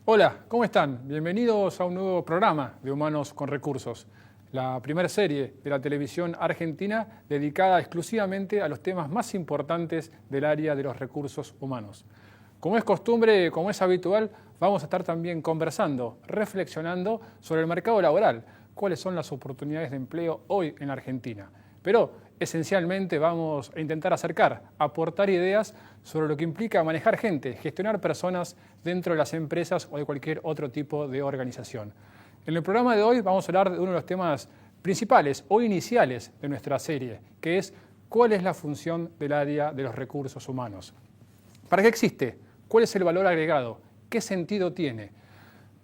Hola, ¿cómo están? Bienvenidos a un nuevo programa de Humanos con Recursos, la primera serie de la televisión argentina dedicada exclusivamente a los temas más importantes del área de los recursos humanos. Como es costumbre, como es habitual, vamos a estar también conversando, reflexionando sobre el mercado laboral, cuáles son las oportunidades de empleo hoy en la Argentina. Pero esencialmente vamos a intentar aportar ideas sobre lo que implica manejar gente, gestionar personas dentro de las empresas o de cualquier otro tipo de organización. En el programa de hoy vamos a hablar de uno de los temas principales o iniciales de nuestra serie, que es cuál es la función del área de los recursos humanos. ¿Para qué existe? ¿Cuál es el valor agregado? ¿Qué sentido tiene?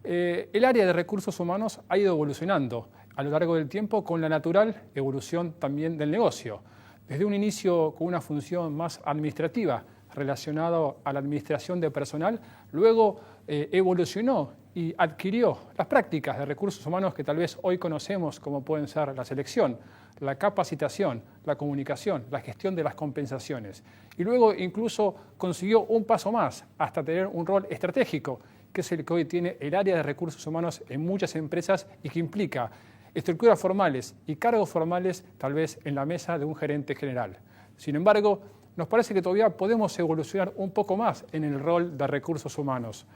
El área de recursos humanos ha ido evolucionando a lo largo del tiempo con la natural evolución también del negocio. Desde un inicio con una función más administrativa relacionada a la administración de personal, luego evolucionó y adquirió las prácticas de recursos humanos que tal vez hoy conocemos como pueden ser la selección, la capacitación, la comunicación, la gestión de las compensaciones. Y luego incluso consiguió un paso más hasta tener un rol estratégico, que es el que hoy tiene el área de recursos humanos en muchas empresas y que implica estructuras formales y cargos formales tal vez en la mesa de un gerente general. Sin embargo, nos parece que todavía podemos evolucionar un poco más en el rol de recursos humanos.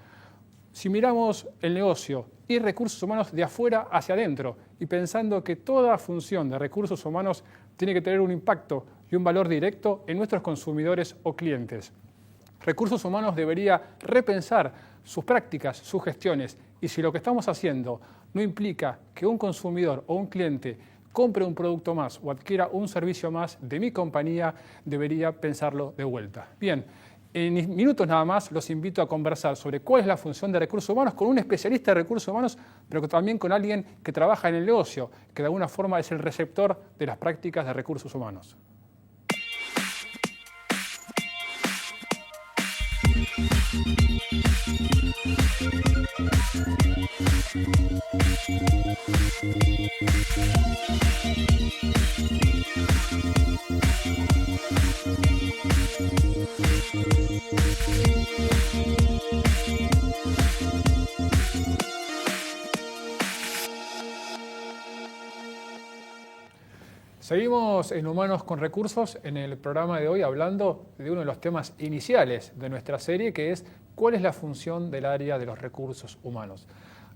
Si miramos el negocio y recursos humanos de afuera hacia adentro y pensando que toda función de recursos humanos tiene que tener un impacto y un valor directo en nuestros consumidores o clientes. Recursos humanos debería repensar sus prácticas, sus gestiones, y si lo que estamos haciendo no implica que un consumidor o un cliente compre un producto más o adquiera un servicio más de mi compañía, debería pensarlo de vuelta. Bien, en minutos nada más los invito a conversar sobre cuál es la función de recursos humanos con un especialista de recursos humanos, pero también con alguien que trabaja en el negocio, que de alguna forma es el receptor de las prácticas de recursos humanos. Seguimos en Humanos con Recursos en el programa de hoy hablando de uno de los temas iniciales de nuestra serie, que es cuál es la función del área de los recursos humanos.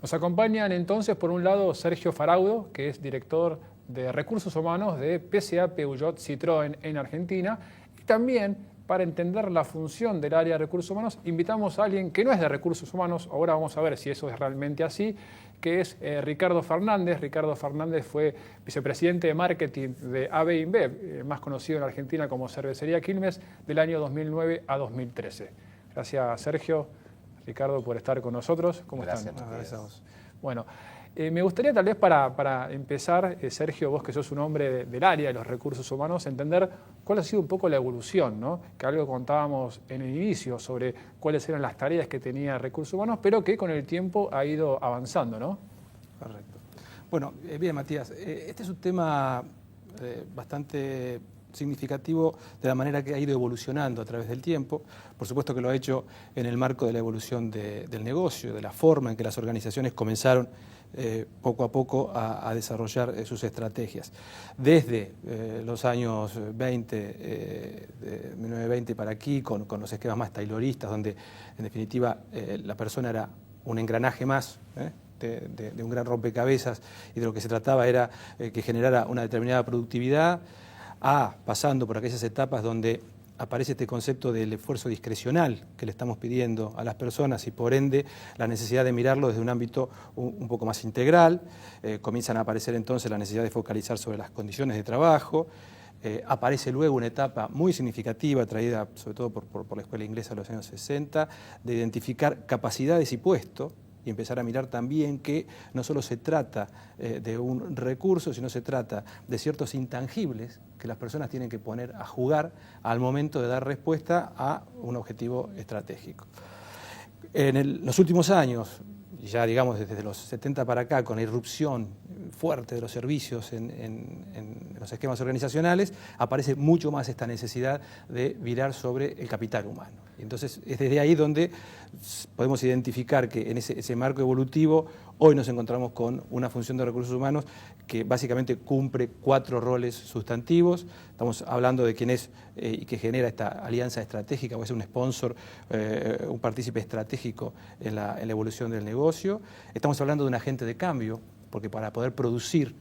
Nos acompañan entonces, por un lado, Sergio Faraudo, que es director de Recursos Humanos de PSA Peugeot Citroën en Argentina, y también para entender la función del área de recursos humanos, invitamos a alguien que no es de recursos humanos, ahora vamos a ver si eso es realmente así, que es Ricardo Fernández. Ricardo Fernández fue vicepresidente de marketing de AB InBev, más conocido en Argentina como Cervecería Quilmes, del año 2009 a 2013. Gracias, Sergio, Ricardo, por estar con nosotros. ¿Cómo están? Gracias a vos. Bueno, me gustaría tal vez para empezar, Sergio, vos que sos un hombre del área de los recursos humanos, entender cuál ha sido un poco la evolución, ¿no? Que algo contábamos en el inicio sobre cuáles eran las tareas que tenía recursos humanos, pero que con el tiempo ha ido avanzando, ¿no? Correcto. Bueno, bien, Matías, este es un tema bastante significativo de la manera que ha ido evolucionando a través del tiempo. Por supuesto que lo ha hecho en el marco de la evolución del negocio, de la forma en que las organizaciones comenzaron poco a poco a desarrollar sus estrategias. Desde los años 20, de 1920 para aquí, con los esquemas más tayloristas, donde en definitiva la persona era un engranaje más, de un gran rompecabezas, y de lo que se trataba era que generara una determinada productividad, pasando por aquellas etapas donde aparece este concepto del esfuerzo discrecional que le estamos pidiendo a las personas y por ende la necesidad de mirarlo desde un ámbito un poco más integral. Comienzan a aparecer entonces la necesidad de focalizar sobre las condiciones de trabajo. Aparece luego una etapa muy significativa traída sobre todo por la escuela inglesa de los años 60 de identificar capacidades y puestos y empezar a mirar también que no solo se trata de un recurso, sino se trata de ciertos intangibles que las personas tienen que poner a jugar al momento de dar respuesta a un objetivo estratégico. En los últimos años, ya digamos desde los 70 para acá, con la irrupción fuerte de los servicios en los esquemas organizacionales, aparece mucho más esta necesidad de virar sobre el capital humano. Y entonces es desde ahí donde podemos identificar que en ese marco evolutivo hoy nos encontramos con una función de recursos humanos que básicamente cumple 4 roles sustantivos. Estamos hablando de quien es y que genera esta alianza estratégica, o es un sponsor, un partícipe estratégico en la evolución del negocio. Estamos hablando de un agente de cambio, porque para poder producir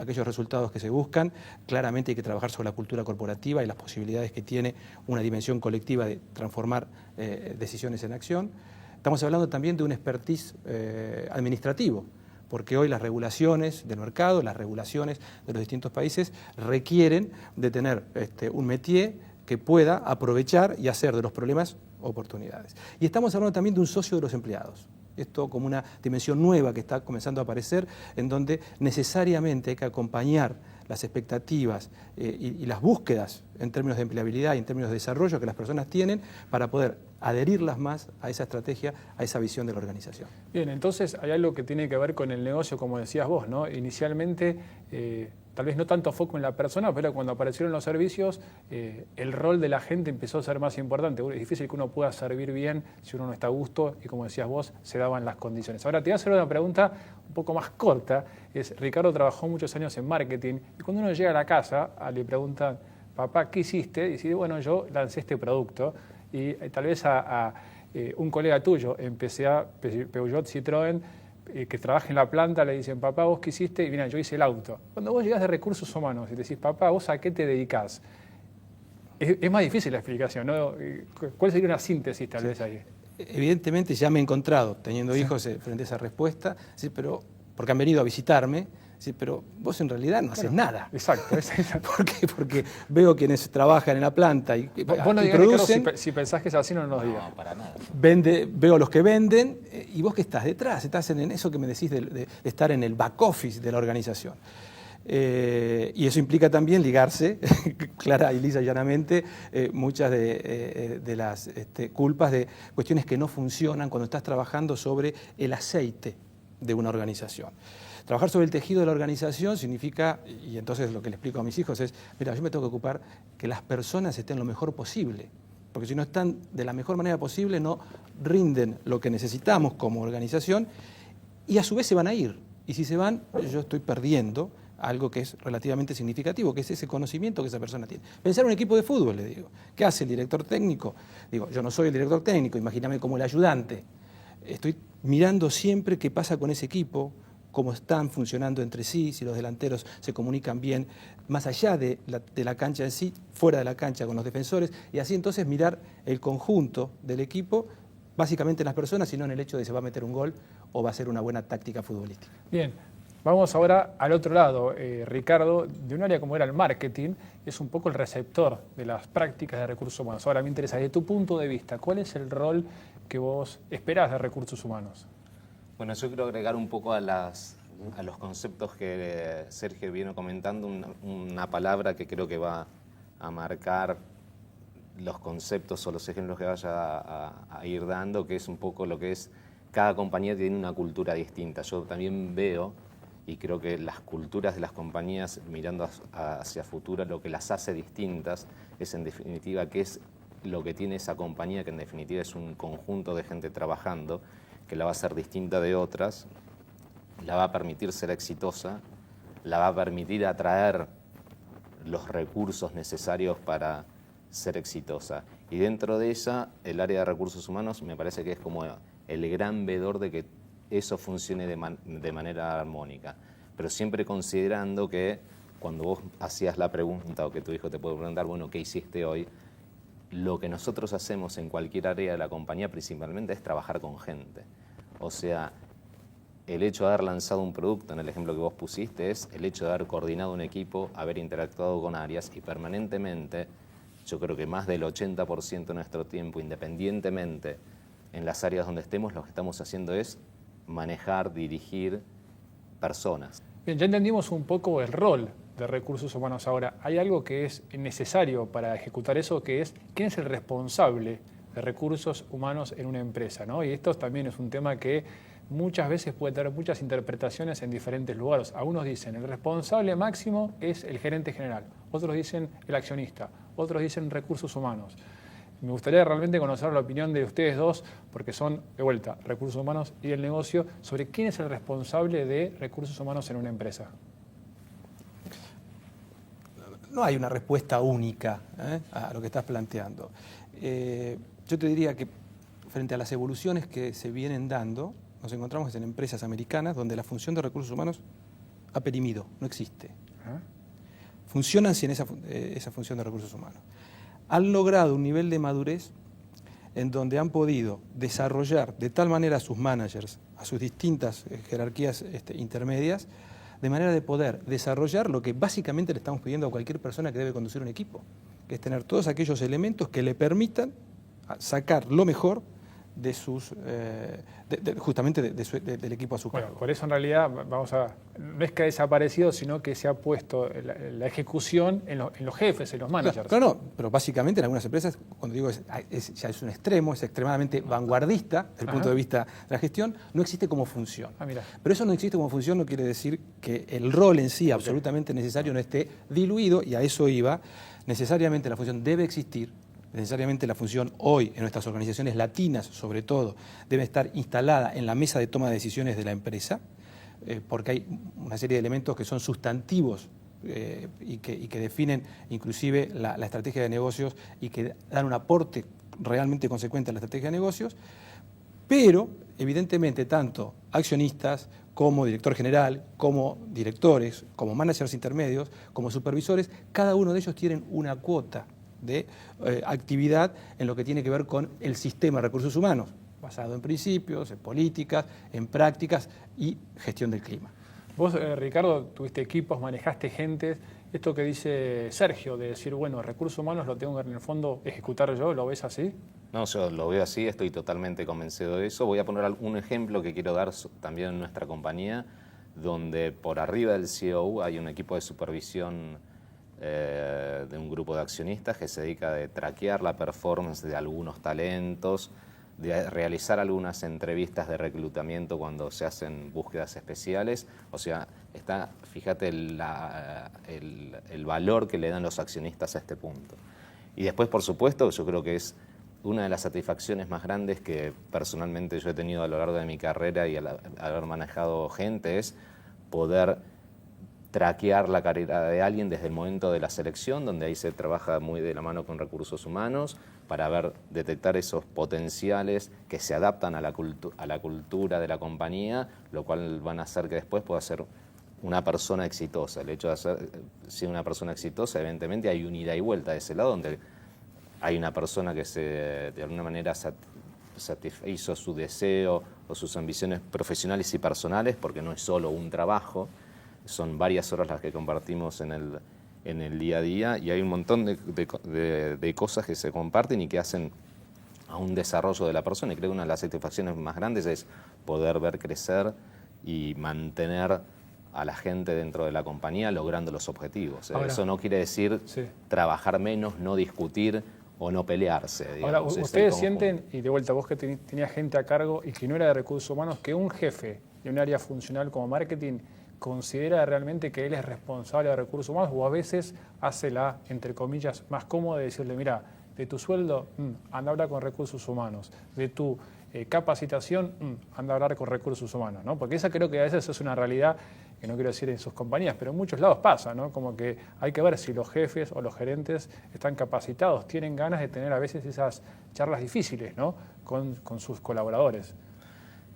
aquellos resultados que se buscan, claramente hay que trabajar sobre la cultura corporativa y las posibilidades que tiene una dimensión colectiva de transformar decisiones en acción. Estamos hablando también de un expertise administrativo, porque hoy las regulaciones del mercado, las regulaciones de los distintos países requieren de tener un métier que pueda aprovechar y hacer de los problemas oportunidades. Y estamos hablando también de un socio de los empleados. Esto como una dimensión nueva que está comenzando a aparecer, en donde necesariamente hay que acompañar las expectativas y las búsquedas en términos de empleabilidad y en términos de desarrollo que las personas tienen para poder adherirlas más a esa estrategia, a esa visión de la organización. Bien, entonces hay algo que tiene que ver con el negocio, como decías vos, ¿no? Inicialmente, tal vez no tanto foco en la persona, pero cuando aparecieron los servicios, el rol de la gente empezó a ser más importante. Es difícil que uno pueda servir bien si uno no está a gusto y, como decías vos, se daban las condiciones. Ahora te voy a hacer una pregunta un poco más corta. Ricardo trabajó muchos años en marketing y cuando uno llega a la casa le preguntan, papá, ¿qué hiciste? Y dice, bueno, yo lancé este producto. Y tal vez a un colega tuyo en PSA, Peugeot, Citroën, que trabaja en la planta, le dicen, papá, ¿vos qué hiciste? Y mira, yo hice el auto. Cuando vos llegás de recursos humanos y te decís, papá, ¿vos a qué te dedicás? Es más difícil la explicación, ¿no? ¿Cuál sería una síntesis tal vez ahí? Evidentemente ya me he encontrado, teniendo hijos frente a esa respuesta, ¿sí? Pero, porque han venido a visitarme, ¿sí? Pero vos en realidad no haces nada. Exacto. ¿Por qué? Porque veo quienes trabajan en la planta y vos no digas, producen. Ricardo, si pensás que es así, no nos digas. No, para nada. Veo los que venden y vos que estás detrás, estás en eso que me decís de estar en el back office de la organización. Y eso implica también ligarse, clara y lisa y llanamente, muchas de las culpas de cuestiones que no funcionan cuando estás trabajando sobre el aceite de una organización. Trabajar sobre el tejido de la organización significa, y entonces lo que le explico a mis hijos es, mira, yo me tengo que ocupar que las personas estén lo mejor posible, porque si no están de la mejor manera posible no rinden lo que necesitamos como organización y a su vez se van a ir. Y si se van, yo estoy perdiendo algo que es relativamente significativo, que es ese conocimiento que esa persona tiene. Pensar en un equipo de fútbol, le digo. ¿Qué hace el director técnico? Digo, yo no soy el director técnico, imagíname como el ayudante. Estoy mirando siempre qué pasa con ese equipo, cómo están funcionando entre sí, si los delanteros se comunican bien, más allá de la cancha en sí, fuera de la cancha con los defensores, y así entonces mirar el conjunto del equipo, básicamente en las personas, y no en el hecho de si se va a meter un gol o va a ser una buena táctica futbolística. Bien, vamos ahora al otro lado, Ricardo, de un área como era el marketing, es un poco el receptor de las prácticas de recursos humanos. Ahora me interesa, desde tu punto de vista, ¿cuál es el rol que vos esperás de recursos humanos? Bueno, yo quiero agregar un poco a los conceptos que Sergio vino comentando, una palabra que creo que va a marcar los conceptos o los ejemplos que vaya a ir dando, que es un poco lo que es, cada compañía tiene una cultura distinta. Yo también veo, y creo que las culturas de las compañías, mirando hacia futuro, lo que las hace distintas es en definitiva qué es lo que tiene esa compañía, que en definitiva es un conjunto de gente trabajando, que la va a hacer distinta de otras, la va a permitir ser exitosa, la va a permitir atraer los recursos necesarios para ser exitosa. Y dentro de ella, el área de recursos humanos me parece que es como el gran vedor de que eso funcione de manera armónica. Pero siempre considerando que cuando vos hacías la pregunta o que tu hijo te puede preguntar, bueno, ¿qué hiciste hoy? Lo que nosotros hacemos en cualquier área de la compañía principalmente es trabajar con gente. O sea, el hecho de haber lanzado un producto, en el ejemplo que vos pusiste, es el hecho de haber coordinado un equipo, haber interactuado con áreas y permanentemente, yo creo que más del 80% de nuestro tiempo, independientemente en las áreas donde estemos, lo que estamos haciendo es manejar, dirigir personas. Bien, ya entendimos un poco el rol de recursos humanos. Ahora, hay algo que es necesario para ejecutar eso, que es quién es el responsable de recursos humanos en una empresa, ¿no? Y esto también es un tema que muchas veces puede tener muchas interpretaciones en diferentes lugares. Algunos dicen el responsable máximo es el gerente general, otros dicen el accionista, otros dicen recursos humanos. Me gustaría realmente conocer la opinión de ustedes dos, porque son, de vuelta, recursos humanos y el negocio, sobre quién es el responsable de recursos humanos en una empresa. No hay una respuesta única a lo que estás planteando. Yo te diría que frente a las evoluciones que se vienen dando, nos encontramos en empresas americanas donde la función de recursos humanos ha perimido, no existe. Funcionan sin esa función de recursos humanos. Han logrado un nivel de madurez en donde han podido desarrollar de tal manera a sus managers, a sus distintas jerarquías intermedias, de manera de poder desarrollar lo que básicamente le estamos pidiendo a cualquier persona que debe conducir un equipo, que es tener todos aquellos elementos que le permitan sacar lo mejor de sus, justamente del equipo a su cargo. Bueno, por eso en realidad no es que ha desaparecido, sino que se ha puesto la ejecución en los jefes, en los managers. Claro, no, pero básicamente en algunas empresas, cuando digo ya es un extremo, es extremadamente vanguardista desde el punto de vista de la gestión, no existe como función. Pero eso no existe como función no quiere decir que el rol en sí absolutamente necesario no esté diluido, y a eso iba. Necesariamente la función debe existir. Necesariamente la función hoy en nuestras organizaciones latinas, sobre todo, debe estar instalada en la mesa de toma de decisiones de la empresa, porque hay una serie de elementos que son sustantivos y que definen inclusive la estrategia de negocios y que dan un aporte realmente consecuente a la estrategia de negocios, pero evidentemente tanto accionistas como director general, como directores, como managers intermedios, como supervisores, cada uno de ellos tienen una cuota de actividad en lo que tiene que ver con el sistema de recursos humanos, basado en principios, en políticas, en prácticas y gestión del clima. Vos, Ricardo, tuviste equipos, manejaste gente. Esto que dice Sergio, de decir, bueno, recursos humanos lo tengo que en el fondo ejecutar yo, ¿lo ves así? No, yo lo veo así, estoy totalmente convencido de eso. Voy a poner un ejemplo que quiero dar también en nuestra compañía, donde por arriba del CEO hay un equipo de supervisión de un grupo de accionistas que se dedica a traquear la performance de algunos talentos, de realizar algunas entrevistas de reclutamiento cuando se hacen búsquedas especiales. O sea, fíjate el valor que le dan los accionistas a este punto. Y después, por supuesto, yo creo que es una de las satisfacciones más grandes que personalmente yo he tenido a lo largo de mi carrera y al haber manejado gente, es poder traquear la carrera de alguien desde el momento de la selección, donde ahí se trabaja muy de la mano con recursos humanos para detectar esos potenciales que se adaptan a la cultura de la compañía, lo cual van a hacer que después pueda ser una persona exitosa. El hecho de ser una persona exitosa, evidentemente hay un ida y vuelta de ese lado, donde hay una persona que de alguna manera satisfizo su deseo o sus ambiciones profesionales y personales, porque no es solo un trabajo, son varias horas las que compartimos en el día a día, y hay un montón de cosas que se comparten y que hacen a un desarrollo de la persona. Y creo que una de las satisfacciones más grandes es poder ver crecer y mantener a la gente dentro de la compañía logrando los objetivos. Ahora, eso no quiere decir trabajar menos, no discutir o no pelearse. Digamos. Ahora, ustedes sienten, y de vuelta vos que tenías gente a cargo y que no era de recursos humanos, que un jefe de un área funcional como marketing considera realmente que él es responsable de recursos humanos, o a veces hace la, entre comillas, más cómoda de decirle, mira, de tu sueldo, anda a hablar con recursos humanos, de tu capacitación, anda a hablar con recursos humanos, ¿no? Porque esa creo que a veces es una realidad, que no quiero decir en sus compañías, pero en muchos lados pasa, ¿no? Como que hay que ver si los jefes o los gerentes están capacitados, tienen ganas de tener a veces esas charlas difíciles, ¿no? con sus colaboradores.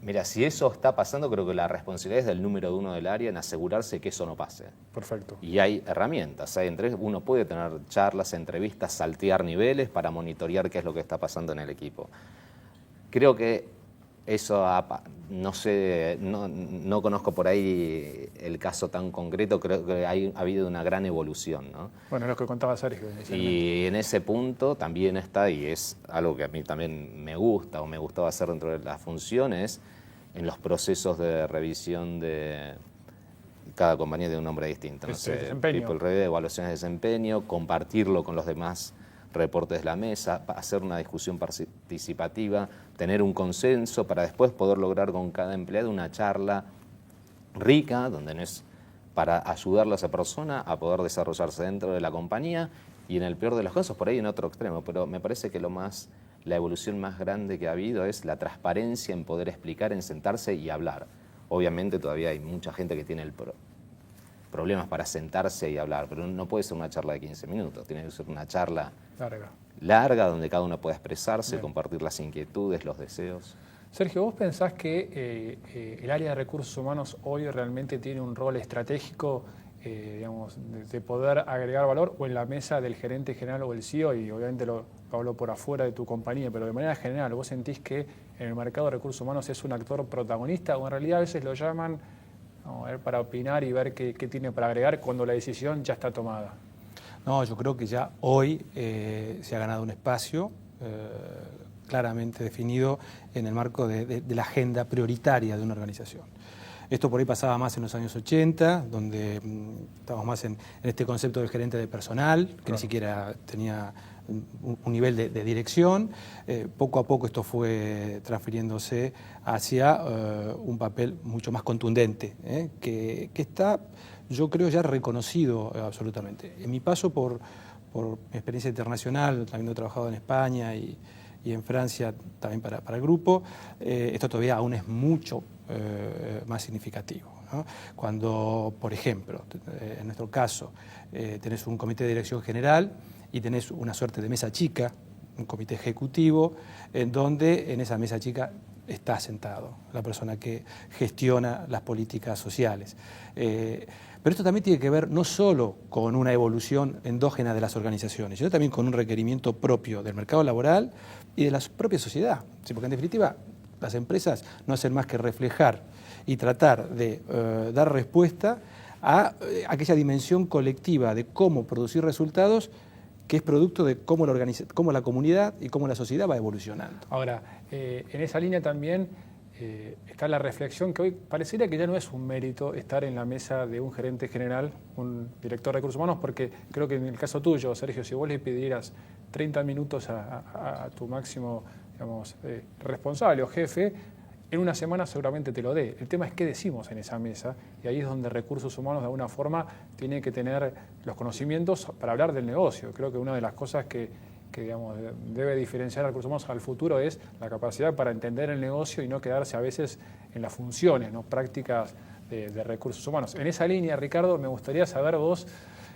Mira, si eso está pasando, creo que la responsabilidad es del número 1 del área en asegurarse que eso no pase. Perfecto. Y hay herramientas, uno puede tener charlas, entrevistas, saltear niveles para monitorear qué es lo que está pasando en el equipo. Creo que eso, no sé, no conozco por ahí el caso tan concreto, creo que ha habido una gran evolución, ¿no? Bueno, lo que contaba Sergio. Y en ese punto también está, y es algo que a mí también me gusta o me gustaba hacer dentro de las funciones, en los procesos de revisión de cada compañía de un nombre distinto. No sé, desempeño. People Review, evaluaciones de desempeño, compartirlo con los demás reportes de la mesa, hacer una discusión participativa, tener un consenso para después poder lograr con cada empleado una charla rica, donde no es para ayudarle a esa persona a poder desarrollarse dentro de la compañía y en el peor de los casos por ahí en otro extremo. Pero me parece que la evolución más grande que ha habido es la transparencia en poder explicar, en sentarse y hablar. Obviamente todavía hay mucha gente que tiene problemas para sentarse y hablar, pero no puede ser una charla de 15 minutos, tiene que ser una charla larga donde cada uno pueda expresarse, compartir las inquietudes, los deseos. Sergio, ¿vos pensás que el área de recursos humanos hoy realmente tiene un rol estratégico, digamos, de poder agregar valor, o en la mesa del gerente general o el CEO, y obviamente lo hablo por afuera de tu compañía, pero de manera general, ¿vos sentís que en el mercado de recursos humanos es un actor protagonista, o en realidad a veces lo llaman a ver, para opinar y ver qué tiene para agregar cuando la decisión ya está tomada? No, yo creo que ya hoy se ha ganado un espacio claramente definido en el marco de la agenda prioritaria de una organización. Esto por ahí pasaba más en los años 80, donde estábamos más en este concepto del gerente de personal, que ni siquiera tenía un nivel de dirección. Poco a poco esto fue transfiriéndose hacia un papel mucho más contundente, que está, yo creo, ya reconocido absolutamente. En mi paso por mi experiencia internacional, habiendo trabajado en España y en Francia también para el grupo, esto todavía aún es mucho más significativo, ¿no? Cuando, por ejemplo, en nuestro caso, tenés un comité de dirección general y tenés una suerte de mesa chica, un comité ejecutivo, en donde en esa mesa chica está sentado la persona que gestiona las políticas sociales. Pero esto también tiene que ver no solo con una evolución endógena de las organizaciones, sino también con un requerimiento propio del mercado laboral y de la propia sociedad. Sí, porque en definitiva las empresas no hacen más que reflejar y tratar de dar respuesta a aquella dimensión colectiva de cómo producir resultados, que es producto de cómo la comunidad y cómo la sociedad va evolucionando. Ahora, en esa línea también está la reflexión que hoy parecería que ya no es un mérito estar en la mesa de un gerente general, un director de recursos humanos, porque creo que en el caso tuyo, Sergio, si vos le pidieras 30 minutos a tu máximo, digamos, responsable o jefe, en una semana seguramente te lo dé. El tema es qué decimos en esa mesa, y ahí es donde recursos humanos de alguna forma tiene que tener los conocimientos para hablar del negocio. Creo que una de las cosas que digamos, debe diferenciar a recursos humanos al futuro es la capacidad para entender el negocio y no quedarse a veces en las funciones, ¿no?, prácticas de recursos humanos. En esa línea, Ricardo, me gustaría saber vos,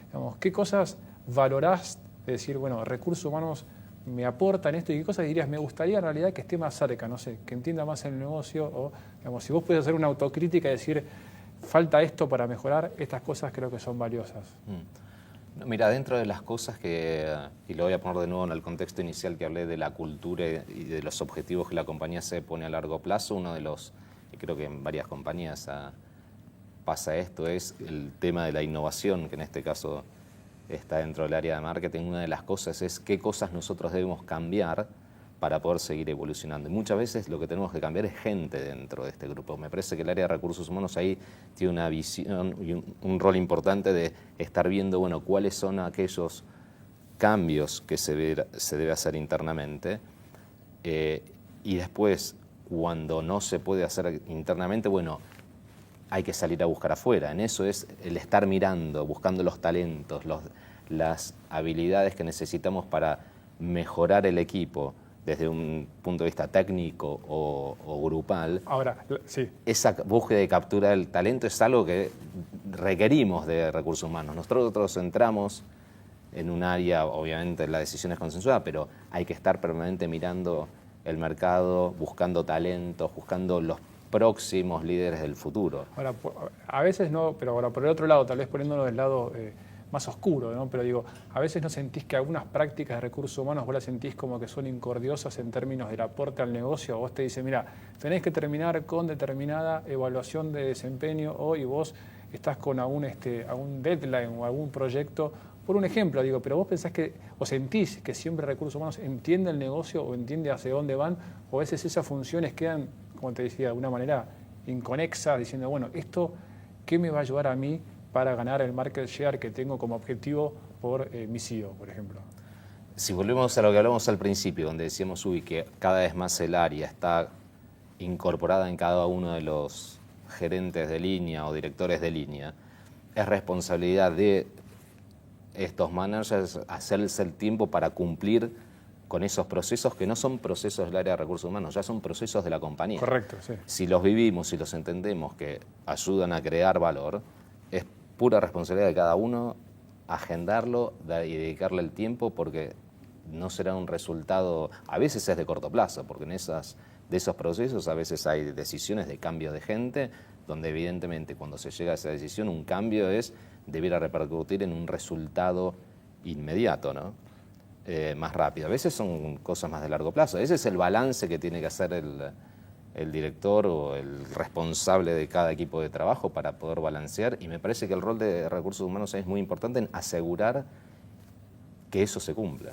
digamos, qué cosas valorás de decir, bueno, recursos humanos me aportan esto, y qué cosas dirías, me gustaría en realidad que esté más cerca, no sé, que entienda más el negocio, o digamos, si vos puedes hacer una autocrítica y decir, falta esto para mejorar, estas cosas creo que son valiosas. No, mira, dentro de las cosas y lo voy a poner de nuevo en el contexto inicial que hablé de la cultura y de los objetivos que la compañía se pone a largo plazo, uno de los, y creo que en varias compañías pasa esto, es el tema de la innovación, que en este caso está dentro del área de marketing. Una de las cosas es qué cosas nosotros debemos cambiar para poder seguir evolucionando. Y muchas veces lo que tenemos que cambiar es gente dentro de este grupo. Me parece que el área de recursos humanos ahí tiene una visión y un rol importante de estar viendo, bueno, cuáles son aquellos cambios que se debe hacer internamente, y después, cuando no se puede hacer internamente, bueno, hay que salir a buscar afuera. En eso es el estar mirando, buscando los talentos, las habilidades que necesitamos para mejorar el equipo desde un punto de vista técnico o grupal. Ahora, sí. Esa búsqueda y captura del talento es algo que requerimos de recursos humanos. Nosotros entramos en un área, obviamente la decisión es consensuada, pero hay que estar permanentemente mirando el mercado, buscando talentos, buscando los próximos líderes del futuro. Ahora, a veces no, pero ahora por el otro lado, tal vez poniéndolo del lado más oscuro, ¿no? Pero digo, a veces no sentís que algunas prácticas de recursos humanos vos las sentís como que son incordiosas en términos del aporte al negocio. Vos te dice, mira, tenés que terminar con determinada evaluación de desempeño hoy, y vos estás con algún deadline o algún proyecto. Por un ejemplo, digo, pero vos pensás que, o sentís que siempre recursos humanos entiende el negocio o entiende hacia dónde van, o a veces esas funciones quedan, como te decía, de alguna manera inconexas, diciendo, bueno, ¿esto qué me va a ayudar a mí para ganar el market share que tengo como objetivo por mi CEO, por ejemplo? Si volvemos a lo que hablamos al principio, donde decíamos, que cada vez más el área está incorporada en cada uno de los gerentes de línea o directores de línea, es responsabilidad de estos managers hacerse el tiempo para cumplir con esos procesos que no son procesos del área de recursos humanos, ya son procesos de la compañía. Correcto, sí. Si los vivimos, si los entendemos que ayudan a crear valor, es pura responsabilidad de cada uno agendarlo y dedicarle el tiempo, porque no será un resultado, a veces es de corto plazo, porque de esos procesos a veces hay decisiones de cambio de gente, donde evidentemente cuando se llega a esa decisión un cambio debiera repercutir en un resultado inmediato, ¿no? Más rápido. A veces son cosas más de largo plazo. Ese es el balance que tiene que hacer el director o el responsable de cada equipo de trabajo para poder balancear, y me parece que el rol de recursos humanos es muy importante en asegurar que eso se cumpla.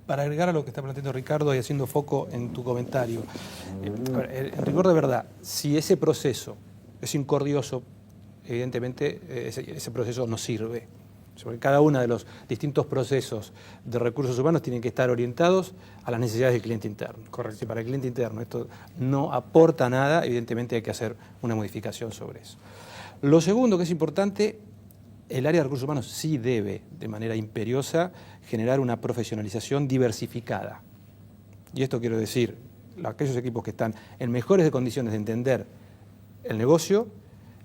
Para agregar a lo que está planteando Ricardo y haciendo foco en tu comentario, en rigor de verdad, si ese proceso es incordioso, evidentemente ese proceso no sirve. Sobre cada uno de los distintos procesos de recursos humanos tienen que estar orientados a las necesidades del cliente interno. Correcto. Si para el cliente interno esto no aporta nada, evidentemente hay que hacer una modificación sobre eso. Lo segundo que es importante, el área de recursos humanos sí debe, de manera imperiosa, generar una profesionalización diversificada. Y esto quiero decir, aquellos equipos que están en mejores condiciones de entender el negocio,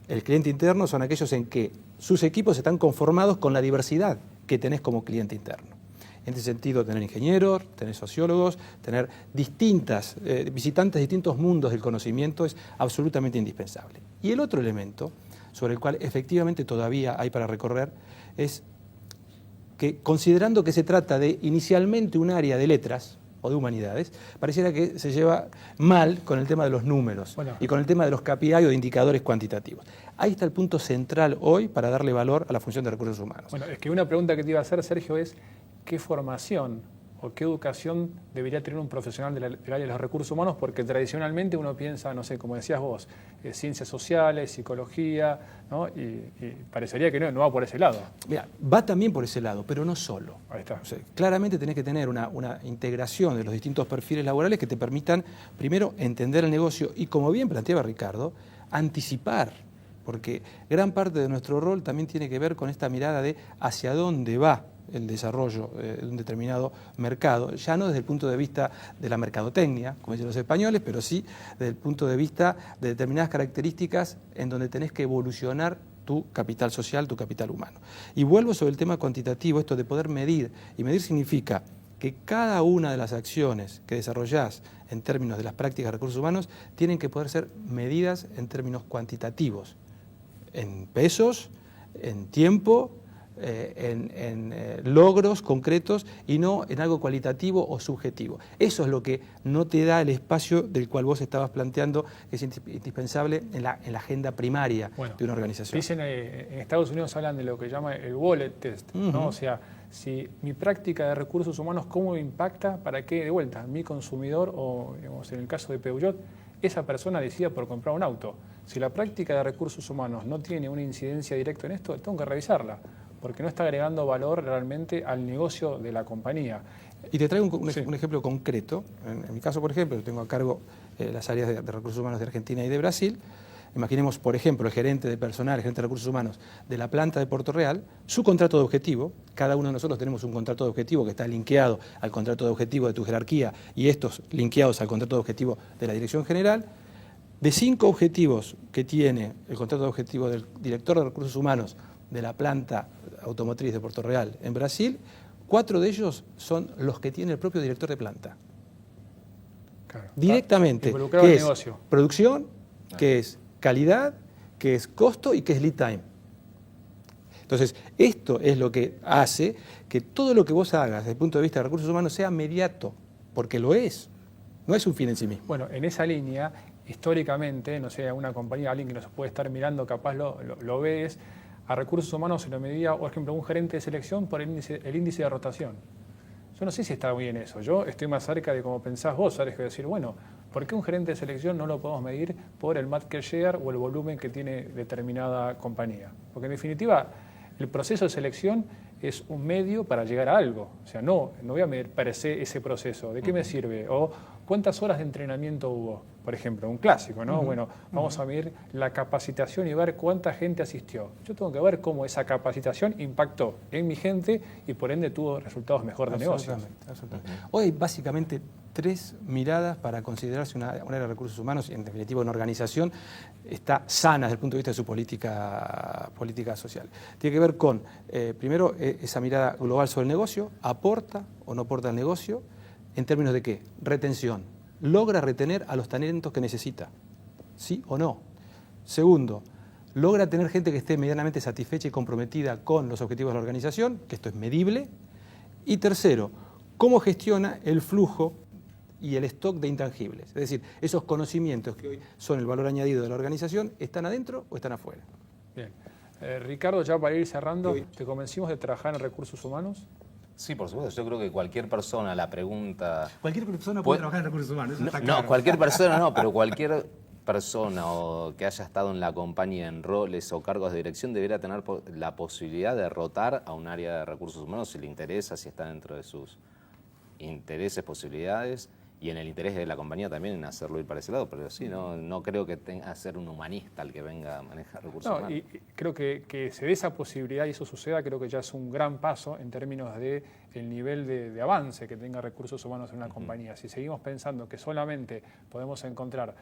el cliente interno, son aquellos en que sus equipos están conformados con la diversidad que tenés como cliente interno. En este sentido, tener ingenieros, tener sociólogos, tener visitantes de distintos mundos del conocimiento es absolutamente indispensable. Y el otro elemento, sobre el cual efectivamente todavía hay para recorrer, es que, considerando que se trata de inicialmente un área de letras o de humanidades, pareciera que se lleva mal con el tema de los números y con el tema de los KPI o de indicadores cuantitativos. Ahí está el punto central hoy para darle valor a la función de recursos humanos. Bueno, es que una pregunta que te iba a hacer, Sergio, es ¿qué formación o qué educación debería tener un profesional del área de los recursos humanos? Porque tradicionalmente uno piensa, no sé, como decías vos, ciencias sociales, psicología, ¿no? Y parecería que no va por ese lado. Mira, va también por ese lado, pero no solo. Ahí está. O sea, claramente tenés que tener una integración de los distintos perfiles laborales que te permitan, primero, entender el negocio y, como bien planteaba Ricardo, anticipar, porque gran parte de nuestro rol también tiene que ver con esta mirada de hacia dónde va el desarrollo de un determinado mercado, ya no desde el punto de vista de la mercadotecnia, como dicen los españoles, pero sí desde el punto de vista de determinadas características en donde tenés que evolucionar tu capital social, tu capital humano. Y vuelvo sobre el tema cuantitativo, esto de poder medir, y medir significa que cada una de las acciones que desarrollás en términos de las prácticas de recursos humanos tienen que poder ser medidas en términos cuantitativos, en pesos, en tiempo, en logros concretos y no en algo cualitativo o subjetivo. Eso es lo que no te da el espacio del cual vos estabas planteando, que es indispensable en la agenda primaria de una organización. Dicen, en Estados Unidos hablan de lo que llama el wallet test, ¿no? O sea, si mi práctica de recursos humanos, ¿cómo me impacta para que, de vuelta, mi consumidor o, digamos, en el caso de Peugeot, esa persona decida por comprar un auto? Si la práctica de recursos humanos no tiene una incidencia directa en esto, tengo que revisarla, porque no está agregando valor realmente al negocio de la compañía. Y te traigo un ejemplo concreto. En mi caso, por ejemplo, tengo a cargo las áreas de recursos humanos de Argentina y de Brasil. Imaginemos, por ejemplo, el gerente de personal, el gerente de recursos humanos de la planta de Puerto Real, su contrato de objetivo. Cada uno de nosotros tenemos un contrato de objetivo que está linkeado al contrato de objetivo de tu jerarquía y estos linkeados al contrato de objetivo de la dirección general. De 5 objetivos que tiene el contrato de objetivo del director de recursos humanos de la planta automotriz de Puerto Real en Brasil, 4 de ellos son los que tiene el propio director de planta. Claro, directamente, involucrado que al es negocio. Producción, que es calidad, que es costo y que es lead time. Entonces, esto es lo que hace que todo lo que vos hagas desde el punto de vista de recursos humanos sea inmediato, porque lo es, no es un fin en sí mismo. Bueno, en esa línea, históricamente, no sé, una compañía, alguien que nos puede estar mirando, capaz lo ves, a recursos humanos se lo medía, por ejemplo, un gerente de selección por el índice de rotación. Yo no sé si está bien eso. Yo estoy más cerca de como pensás vos, Sergio, decir, bueno, ¿por qué un gerente de selección no lo podemos medir por el market share o el volumen que tiene determinada compañía? Porque en definitiva, el proceso de selección es un medio para llegar a algo. O sea, no voy a medir per se ese proceso. ¿De qué me sirve? O cuántas horas de entrenamiento hubo, por ejemplo, un clásico, ¿no? Bueno, vamos a medir la capacitación y ver cuánta gente asistió. Yo tengo que ver cómo esa capacitación impactó en mi gente y por ende tuvo resultados mejor de negocios. Absolutamente. Hoy hay básicamente 3 miradas para considerarse un área de recursos humanos y en definitiva una organización está sana desde el punto de vista de su política social. Tiene que ver con, primero, esa mirada global sobre el negocio, aporta o no aporta al negocio, en términos de qué, retención, logra retener a los talentos que necesita, ¿sí o no? Segundo, logra tener gente que esté medianamente satisfecha y comprometida con los objetivos de la organización, que esto es medible. Y tercero, cómo gestiona el flujo y el stock de intangibles. Es decir, esos conocimientos que hoy son el valor añadido de la organización, ¿están adentro o están afuera? Bien. Ricardo, ya para ir cerrando, ¿te convencimos de trabajar en recursos humanos? Sí, por supuesto. Yo creo que cualquier persona, la pregunta... Cualquier persona puede trabajar en recursos humanos, eso está claro. No, cualquier persona no, pero cualquier persona o que haya estado en la compañía en roles o cargos de dirección debería tener la posibilidad de rotar a un área de recursos humanos si le interesa, si está dentro de sus intereses, posibilidades, y en el interés de la compañía también en hacerlo ir para ese lado, pero sí, no creo que tenga que ser un humanista el que venga a manejar recursos humanos. Y creo que se dé esa posibilidad y eso suceda, creo que ya es un gran paso en términos de el nivel de avance que tenga recursos humanos en una compañía. Si seguimos pensando que solamente podemos encontrar,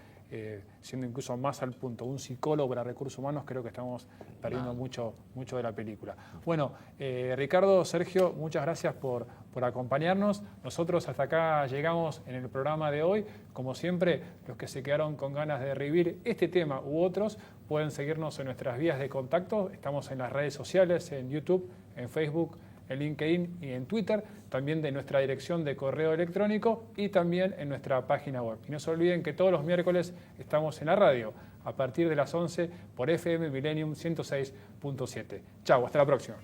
siendo incluso más al punto, un psicólogo para recursos humanos, creo que estamos perdiendo mucho de la película. Bueno, Ricardo, Sergio, muchas gracias por acompañarnos. Nosotros hasta acá llegamos en el programa de hoy. Como siempre, los que se quedaron con ganas de revivir este tema u otros, pueden seguirnos en nuestras vías de contacto. Estamos en las redes sociales, en YouTube, en Facebook, en LinkedIn y en Twitter, también de nuestra dirección de correo electrónico y también en nuestra página web. Y no se olviden que todos los miércoles estamos en la radio, a partir de las 11 por FM Millennium 106.7. Chau, hasta la próxima.